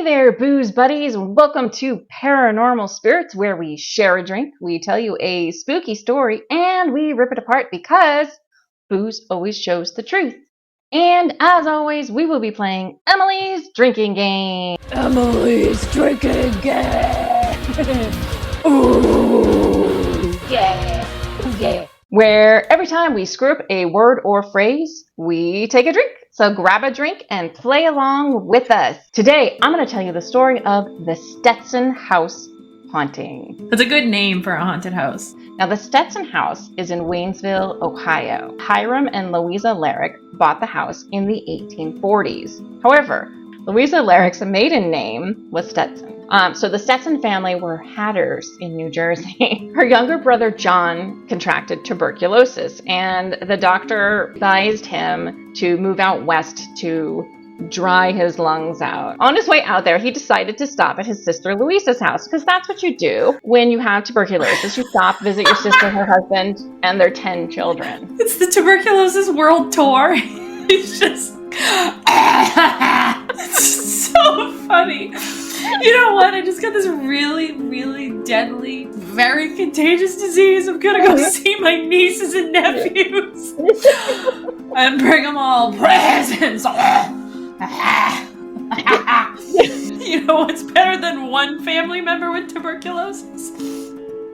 there, booze buddies. Welcome to Paranormal Spirits, where we share a drink, we tell you a spooky story, and we rip it apart because booze always shows the truth. And as always, we will be playing Emily's Drinking Game. Emily's Drinking Game. Ooh, yeah, yeah. Where every time we screw up a word or phrase, we take a drink. So grab a drink and play along with us. Today, I'm going to tell you the story of the Stetson House haunting. That's a good name for a haunted house. Now, the Stetson House is in Waynesville, Ohio. Hiram and Louisa Larrick bought the house in the 1840s. However, Louisa Larrick's maiden name was Stetson. So the Stetson family were hatters in New Jersey. Her younger brother, John, contracted tuberculosis, and the doctor advised him to move out west to dry his lungs out. On his way out there, he decided to stop at his sister Louisa's house, because that's what you do when you have tuberculosis. You stop, visit your sister, her husband, and their 10 children. It's the tuberculosis world tour. It's just... it's so funny. You know what? I just got this really, really deadly, very contagious disease. I'm gonna go see my nieces and nephews and bring them all presents. You know what's better than one family member with tuberculosis?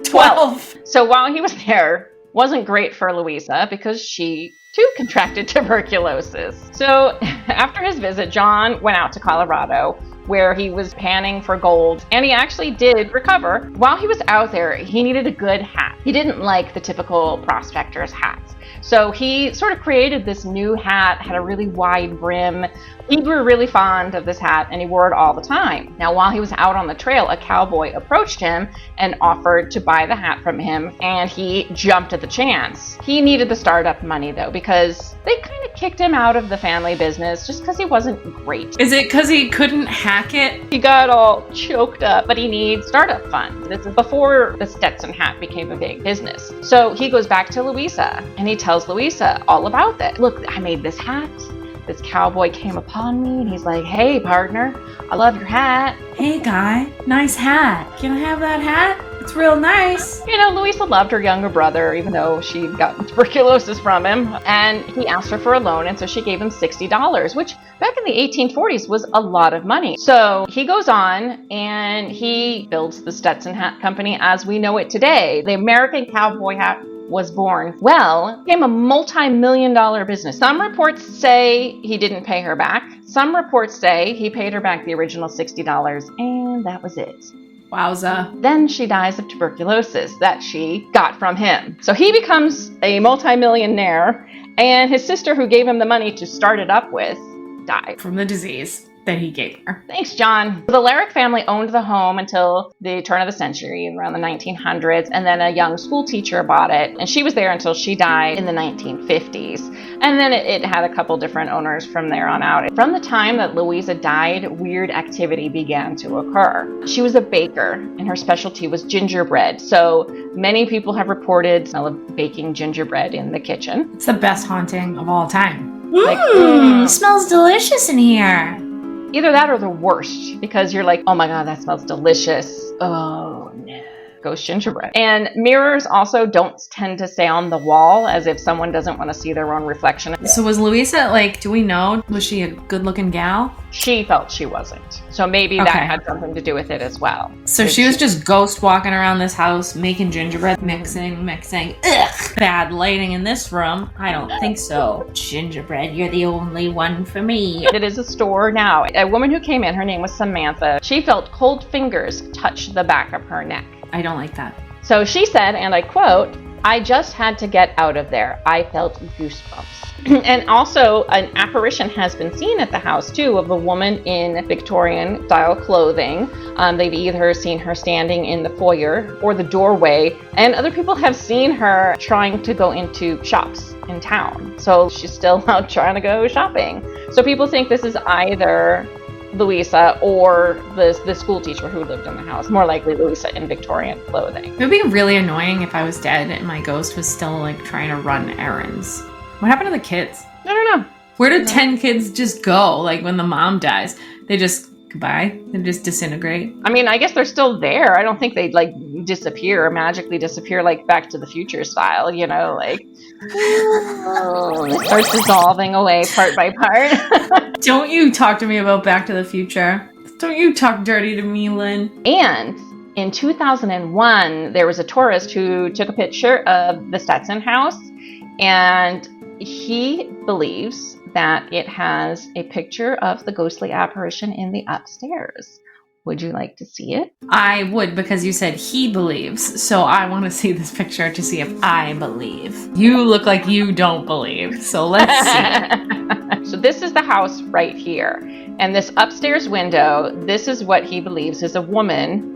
12. So while he was there, wasn't great for Louisa because she too contracted tuberculosis. So after his visit, John went out to Colorado, where he was panning for gold, and he actually did recover. While he was out there, he needed a good hat. He didn't like the typical prospector's hats. So he sort of created this new hat, had a really wide brim. He grew really fond of this hat, and he wore it all the time. Now, while he was out on the trail, a cowboy approached him and offered to buy the hat from him, and he jumped at the chance. He needed the startup money, though, because they kind of kicked him out of the family business just because he wasn't great. Is it because he couldn't hack it? He got all choked up, but he needs startup funds. This is before the Stetson hat became a big business. So he goes back to Louisa, and he tells Louisa all about it. Look, I made this hat. This cowboy came upon me, and he's like, hey, partner, I love your hat. Hey, guy, nice hat. Can I have that hat? It's real nice. You know, Louisa loved her younger brother, even though she'd gotten tuberculosis from him. And he asked her for a loan, and so she gave him $60, which back in the 1840s was a lot of money. So he goes on, and he builds the Stetson Hat Company as we know it today. The American cowboy hat was born. Well, it became a multi-million-dollar business. Some reports say he didn't pay her back. Some reports say he paid her back the original $60, and that was it. Wowza. Then she dies of tuberculosis that she got from him. So he becomes a multi-millionaire, and his sister, who gave him the money to start it up with, died from the disease that he gave her. Thanks, John. The Larrick family owned the home until the turn of the century, around the 1900s, and then a young school teacher bought it, and she was there until she died in the 1950s. And then it had a couple different owners from there on out. From the time that Louisa died, weird activity began to occur. She was a baker, and her specialty was gingerbread. So many people have reported the smell of baking gingerbread in the kitchen. It's the best haunting of all time. Smells delicious in here. Either that or the worst, because you're like, oh my God, that smells delicious. Oh no. Ghost gingerbread. And mirrors also don't tend to stay on the wall, as if someone doesn't want to see their own reflection. So was Louisa, do we know, was she a good looking gal? She felt she wasn't. So maybe that had something to do with it as well. So she was just ghost walking around this house, making gingerbread, mixing. Ugh, bad lighting in this room. I don't think so. Gingerbread, you're the only one for me. It is a store now. A woman who came in, her name was Samantha. She felt cold fingers touch the back of her neck. I don't like that. So she said, and I quote, I just had to get out of there. I felt goosebumps. And also an apparition has been seen at the house too of a woman in Victorian style clothing. They've either seen her standing in the foyer or the doorway, and other people have seen her trying to go into shops in town. So she's still out trying to go shopping. So people think this is either Louisa or the school teacher who lived in the house. More likely Louisa in Victorian clothing. It would be really annoying if I was dead and my ghost was still trying to run errands. What happened to the kids? I don't know. Where do 10 kids just go? When the mom dies, they just goodbye and just disintegrate. I mean, I guess they're still there. I don't think they'd like disappear, magically disappear, like Back to the Future style, you know, like it starts dissolving away part by part. Don't you talk to me about Back to the Future. Don't you talk dirty to me, Lynn. And in 2001, there was a tourist who took a picture of the Stetson house, and he believes that it has a picture of the ghostly apparition in the upstairs. Would you like to see it? I would, because you said he believes, so I want to see this picture to see if I believe. You look like you don't believe, so let's see. So this is the house right here. And this upstairs window, this is what he believes is a woman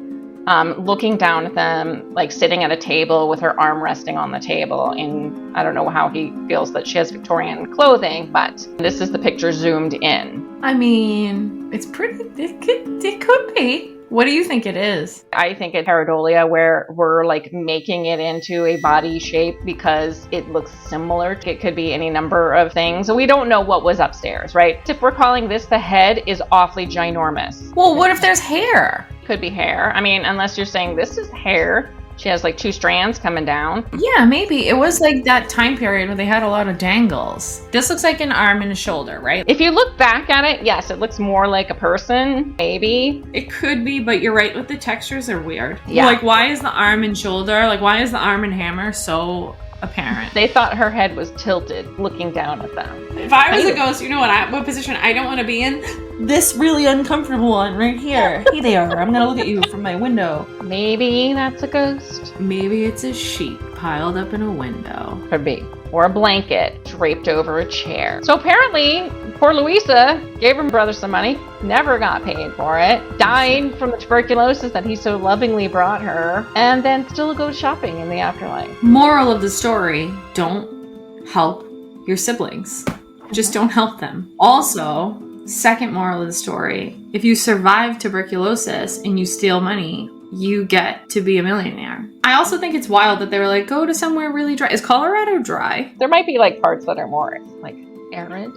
looking down at them, like sitting at a table with her arm resting on the table. And I don't know how he feels that she has Victorian clothing, but this is the picture zoomed in. I mean, it's pretty, it could be. What do you think it is? I think it's pareidolia, where we're like making it into a body shape because it looks similar. It could be any number of things. We don't know what was upstairs, right? If we're calling this the head, is awfully ginormous. Well, what if there's hair? Could be hair. I mean, unless you're saying this is hair. She has like 2 strands coming down. Yeah, maybe. It was like that time period where they had a lot of dangles. This looks like an arm and a shoulder, right? If you look back at it, yes, it looks more like a person, maybe. It could be, but you're right with the textures are weird. Yeah. Like, why is the arm and shoulder, like, why is the arm and hammer so apparent? They thought her head was tilted, looking down at them. If I was a ghost, you know what position I don't want to be in? This really uncomfortable one right here. Hey there, I'm gonna look at you from my window. Maybe that's a ghost. Maybe it's a sheet piled up in a window. Could be. Or a blanket draped over a chair. So apparently, poor Louisa gave her brother some money, never got paid for it, died from the tuberculosis that he so lovingly brought her, and then still goes shopping in the afterlife. Moral of the story, don't help your siblings. Just don't help them. Also, second moral of the story, if you survive tuberculosis and you steal money, you get to be a millionaire. I also think it's wild that they were like, go to somewhere really dry. Is Colorado dry? There might be like parts that are more like arid,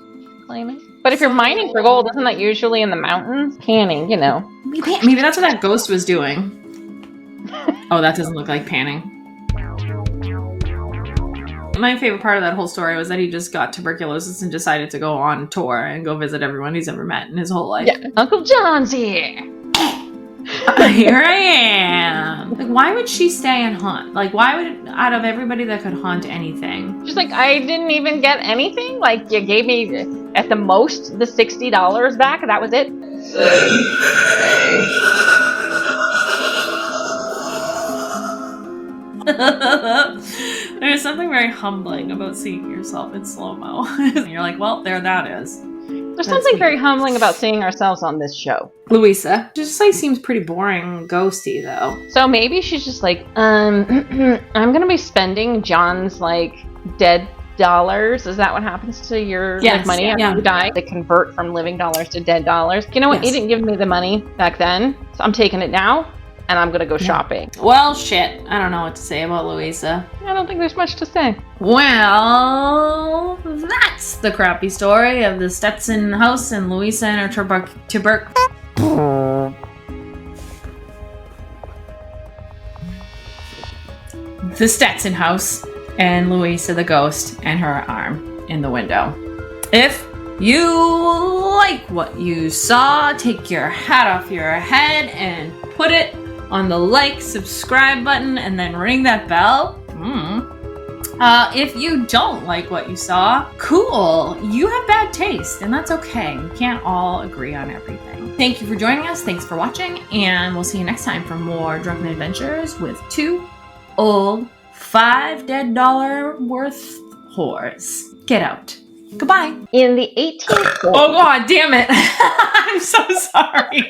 claiming. But if you're mining for gold, isn't that usually in the mountains? Panning, you know. Maybe that's what that ghost was doing. Oh, that doesn't look like panning. My favorite part of that whole story was that he just got tuberculosis and decided to go on tour and go visit everyone he's ever met in his whole life. Yeah, Uncle John's here. Here I am. Like, why would she stay and hunt? Like, why would, out of everybody that could hunt anything? She's like, I didn't even get anything. Like, you gave me at the most the $60 back. That was it. There's something very humbling about seeing yourself in slow-mo. You're like, well, there that is. There's something very humbling about seeing ourselves on this show. Louisa just like seems pretty boring, ghosty though. So maybe she's just like, I'm gonna be spending John's like dead dollars. Is that what happens to your like, money after you die? They convert from living dollars to dead dollars. You know what? You didn't give me the money back then, so I'm taking it now. And I'm gonna go shopping. Well, shit. I don't know what to say about Louisa. I don't think there's much to say. Well, that's the crappy story of the Stetson house and Louisa and her the Stetson house and Louisa the ghost and her arm in the window. If you like what you saw, take your hat off your head and put it on the like, subscribe button, and then ring that bell. If you don't like what you saw, cool. You have bad taste, and that's okay. We can't all agree on everything. Thank you for joining us. Thanks for watching, and we'll see you next time for more drunken adventures with 2 old $5 dead worth whores. Get out. Goodbye. In the 1840s. Oh, God damn it. I'm so sorry.